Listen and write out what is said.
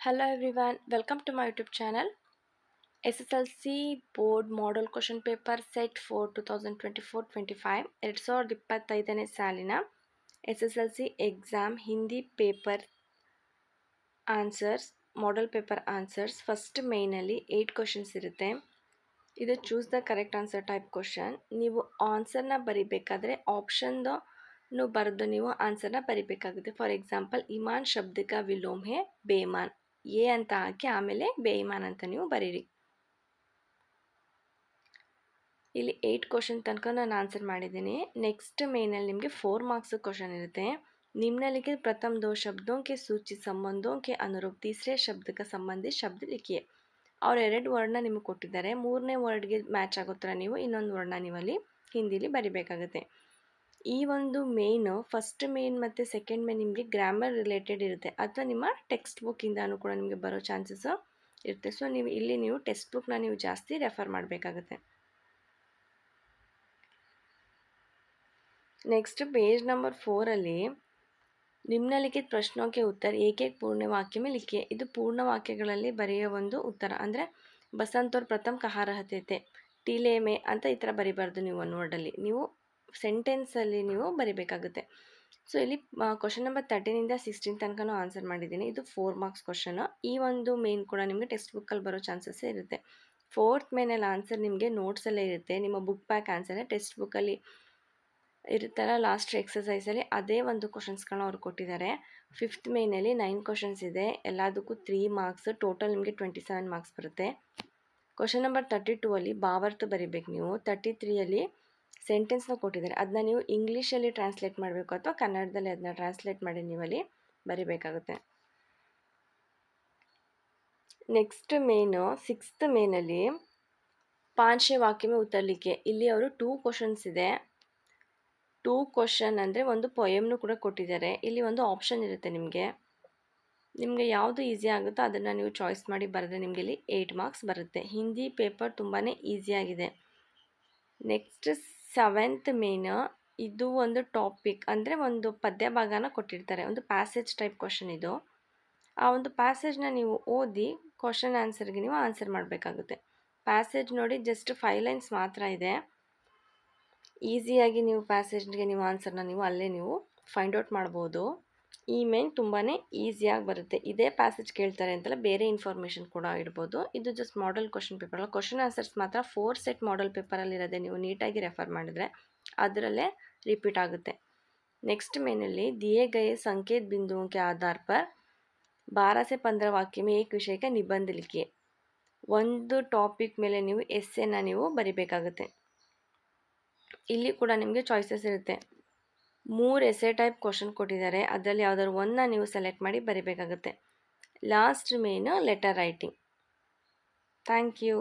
Hello everyone, welcome to my YouTube channel. SSLC Board Model Question Paper Set for 2024-25 2025ನೇ ಸಾಲಿನ SSLC exam Hindi paper answers model paper answers first ಮೇನಲ್ಲಿ 8 questions ಇರುತ್ತೆ. ಇದು choose the correct answer type question. ನೀವು ಆನ್ಸರ್ನ ಬರಿಬೇಕಾದ್ರೆ ಆಪ್ಷನ್ದು ಬರೆದು ನೀವು ಆನ್ಸರ್ನ ಬರಿಬೇಕಾಗುತ್ತೆ. ಫಾರ್ ಎಕ್ಸಾಂಪಲ್, ಇಮಾನ್ ಶಬ್ದಕ ವಿಲೋಮ್ ಹೇ ಬೇಮಾನ್, ಎ ಅಂತ ಹಾಕಿ ಆಮೇಲೆ ಬೇಯಿಮಾನ್ ಅಂತ ನೀವು ಬರೀರಿ. ಇಲ್ಲಿ 8 ಕ್ವಶನ್ ತನಕ ನಾನು ಆನ್ಸರ್ ಮಾಡಿದ್ದೀನಿ. ನೆಕ್ಸ್ಟ್ ಮೇನಲ್ಲಿ ನಿಮಗೆ 4 ಮಾರ್ಕ್ಸ್ ಕ್ವಶನ್ ಇರುತ್ತೆ. निम्नलिखित प्रथम दो शब्दों के सूचित संबंधों के अनुरूप तीसरे शब्द का संबंधित शब्द लिखिए. ಅವ್ರು 2 ವರ್ಡ್ನ ನಿಮಗೆ ಕೊಟ್ಟಿದ್ದಾರೆ. 3ನೇ ವರ್ಡ್ಗೆ ಮ್ಯಾಚ್ ಆಗೋ ಥರ ನೀವು ಇನ್ನೊಂದು ವರ್ಡ್ನ ನೀವಲ್ಲಿ ಹಿಂದಿಲಿ ಬರಿಬೇಕಾಗುತ್ತೆ. ಈ ಒಂದು ಮೇಯ್ನು ಫಸ್ಟ್ ಮೇನ್ ಮತ್ತು ಸೆಕೆಂಡ್ ಮೇನ್ ನಿಮಗೆ ಗ್ರಾಮರ್ ರಿಲೇಟೆಡ್ ಇರುತ್ತೆ, ಅಥವಾ ನಿಮ್ಮ ಟೆಕ್ಸ್ಟ್ ಬುಕ್ಕಿಂದನೂ ಕೂಡ ನಿಮಗೆ ಬರೋ ಚಾನ್ಸಸ್ ಇರುತ್ತೆ. ಸೊ ನೀವು ಟೆಕ್ಸ್ಟ್ ಬುಕ್ನ ನೀವು ಜಾಸ್ತಿ ರೆಫರ್ ಮಾಡಬೇಕಾಗುತ್ತೆ. ನೆಕ್ಸ್ಟ್ ಪೇಜ್ ನಂಬರ್ 4ಅಲ್ಲಿ ನಿಮ್ನಲಿಖಿತ ಪ್ರಶ್ನೋಕ್ಕೆ ಉತ್ತರ ಏಕೆ ಪೂರ್ಣ ವಾಕ್ಯ ಮೇಲೆ ಲಿಖಿए. ಇದು ಪೂರ್ಣ ವಾಕ್ಯಗಳಲ್ಲಿ ಬರೆಯೋ ಒಂದು ಉತ್ತರ. ಅಂದರೆ ಬಸಂತ್ ಅವ್ರ ಪ್ರಥಮ ಕಹಾ ರಹತೆ थे, ಟೀಲೆ ಮೇ ಅಂತ ಈ ಥರ ಬರಿಬಾರ್ದು. ನೀವು ಒಂದು ವರ್ಡಲ್ಲಿ ನೀವು ಸೆಂಟೆನ್ಸಲ್ಲಿ ನೀವು ಬರಿಬೇಕಾಗುತ್ತೆ. ಸೊ ಇಲ್ಲಿ ಕ್ವಶನ್ ನಂಬರ್ 13ಇಂದ 16 ತನಕನೂ ಆನ್ಸರ್ ಮಾಡಿದ್ದೀನಿ. ಇದು 4 ಮಾರ್ಕ್ಸ್ ಕ್ವಶನು. ಈ ಒಂದು ಮೇನ್ ಕೂಡ ನಿಮಗೆ ಟೆಕ್ಸ್ಟ್ ಬುಕ್ಕಲ್ಲಿ ಬರೋ ಚಾನ್ಸಸ್ಸೇ ಇರುತ್ತೆ. 4th ಮೇನಲ್ಲಿ ಆನ್ಸರ್ ನಿಮಗೆ ನೋಟ್ಸಲ್ಲೇ ಇರುತ್ತೆ. ನಿಮ್ಮ ಬುಕ್ ಬ್ಯಾಕ್ ಆನ್ಸರ್ ಟೆಕ್ಸ್ಟ್ ಬುಕ್ಕಲ್ಲಿ ಇರುತ್ತಲ್ಲ ಲಾಸ್ಟ್ ಎಕ್ಸಸೈಸಲ್ಲಿ ಅದೇ ಒಂದು ಕ್ವಶನ್ಸ್ಗಳನ್ನ ಅವ್ರು ಕೊಟ್ಟಿದ್ದಾರೆ. 5th ಮೇನಲ್ಲಿ 9 ಕ್ವಶನ್ಸ್ ಇದೆ. ಎಲ್ಲದಕ್ಕೂ 3 ಮಾರ್ಕ್ಸ್, ಟೋಟಲ್ ನಿಮಗೆ 27 ಮಾರ್ಕ್ಸ್ ಬರುತ್ತೆ. ಕ್ವಶನ್ ನಂಬರ್ 32ಅಲ್ಲಿ ಭಾವಾರ್ಥ ಬರಿಬೇಕು ನೀವು. 33ಅಲ್ಲಿ ಸೆಂಟೆನ್ಸ್ನ ಕೊಟ್ಟಿದ್ದಾರೆ, ಅದನ್ನ ನೀವು ಇಂಗ್ಲೀಷಲ್ಲಿ ಟ್ರಾನ್ಸ್ಲೇಟ್ ಮಾಡಬೇಕು ಅಥವಾ ಕನ್ನಡದಲ್ಲಿ ಅದನ್ನ ಟ್ರಾನ್ಸ್ಲೇಟ್ ಮಾಡಿ ನೀವಲ್ಲಿ ಬರಿಬೇಕಾಗುತ್ತೆ. ನೆಕ್ಸ್ಟ್ ಮೇನು 6th ಮೇನಲ್ಲಿ 5 ವಾಕ್ಯ ಮೇ ಉತ್ತರ ಲಿಖಿए. ಇಲ್ಲಿ ಅವರು 2 ಕ್ವಶನ್ಸ್ ಇದೆ. 2 ಕ್ವಶನ್ ಅಂದರೆ ಒಂದು ಪೊಯಮ್ನು ಕೂಡ ಕೊಟ್ಟಿದ್ದಾರೆ. ಇಲ್ಲಿ ಒಂದು ಆಪ್ಷನ್ ಇರುತ್ತೆ ನಿಮಗೆ ಯಾವುದು ಈಸಿ ಆಗುತ್ತೋ ಅದನ್ನು ನೀವು ಚಾಯ್ಸ್ ಮಾಡಿ ಬರೆದ್ರೆ ನಿಮಗೆ ಇಲ್ಲಿ 8 ಮಾರ್ಕ್ಸ್ ಬರುತ್ತೆ. ಹಿಂದಿ ಪೇಪರ್ ತುಂಬಾ ಈಸಿಯಾಗಿದೆ. ನೆಕ್ಸ್ಟ್ 7th ಮೇನ್, ಇದು ಒಂದು ಟಾಪಿಕ್ ಅಂದರೆ ಒಂದು ಪದ್ಯ ಭಾಗನ ಕೊಟ್ಟಿರ್ತಾರೆ, ಒಂದು ಪ್ಯಾಸೇಜ್ ಟೈಪ್ ಕ್ವಶನ್ ಇದು. ಆ ಒಂದು ಪ್ಯಾಸೇಜ್ನ ನೀವು ಓದಿ ಕ್ವಶನ್ ಆನ್ಸರ್ಗೆ ನೀವು ಆನ್ಸರ್ ಮಾಡಬೇಕಾಗುತ್ತೆ. ಪ್ಯಾಸೇಜ್ ನೋಡಿ ಜಸ್ಟ್ 5 ಲೈನ್ಸ್ ಮಾತ್ರ ಇದೆ. ಈಸಿಯಾಗಿ ನೀವು ಪ್ಯಾಸೇಜ್ಗೆ ನೀವು ಆನ್ಸರ್ನ ನೀವು ಅಲ್ಲೇ ನೀವು ಫೈಂಡ್ ಔಟ್ ಮಾಡ್ಬೋದು. ಈ ಮೇನ್ ತುಂಬಾ ಈಸಿಯಾಗಿ ಬರುತ್ತೆ. ಇದೇ ಪ್ಯಾಸೇಜ್ ಕೇಳ್ತಾರೆ ಅಂತಲ್ಲ, ಬೇರೆ ಇನ್ಫಾರ್ಮೇಷನ್ ಕೂಡ ಇಡ್ಬೋದು. ಇದು ಜಸ್ಟ್ ಮಾಡೆಲ್ ಕ್ವಶನ್ ಪೇಪರ್ ಅಲ್ಲ. ಕ್ವಶನ್ ಆನ್ಸರ್ಸ್ ಮಾತ್ರ 4 ಸೆಟ್ ಮಾಡೆಲ್ ಪೇಪರಲ್ಲಿರೋದೆ. ನೀವು ನೀಟಾಗಿ ರೆಫರ್ ಮಾಡಿದರೆ ಅದರಲ್ಲೇ ರಿಪೀಟ್ ಆಗುತ್ತೆ. ನೆಕ್ಸ್ಟ್ ಮೇನಲ್ಲಿ दिए गए संकेत बिंदुओं के आधार पर 12 से 15 वाक्य में एक विषय का निबंध लिखिए. ಒಂದು ಟಾಪಿಕ್ ಮೇಲೆ ನೀವು ಎಸ್ಸೆನ ನೀವು ಬರಿಬೇಕಾಗುತ್ತೆ. ಇಲ್ಲಿ ಕೂಡ ನಿಮಗೆ ಚಾಯ್ಸಸ್ ಇರುತ್ತೆ. 3 ಎಸ್ಸೆ ಟೈಪ್ ಕ್ವಶನ್ ಕೊಟ್ಟಿದ್ದಾರೆ, ಅದರಲ್ಲಿ ಯಾವ್ದಾದ್ರು ಒಂದನ್ನ ನೀವು ಸೆಲೆಕ್ಟ್ ಮಾಡಿ ಬರಿಬೇಕಾಗುತ್ತೆ. Last main letter writing. Thank you.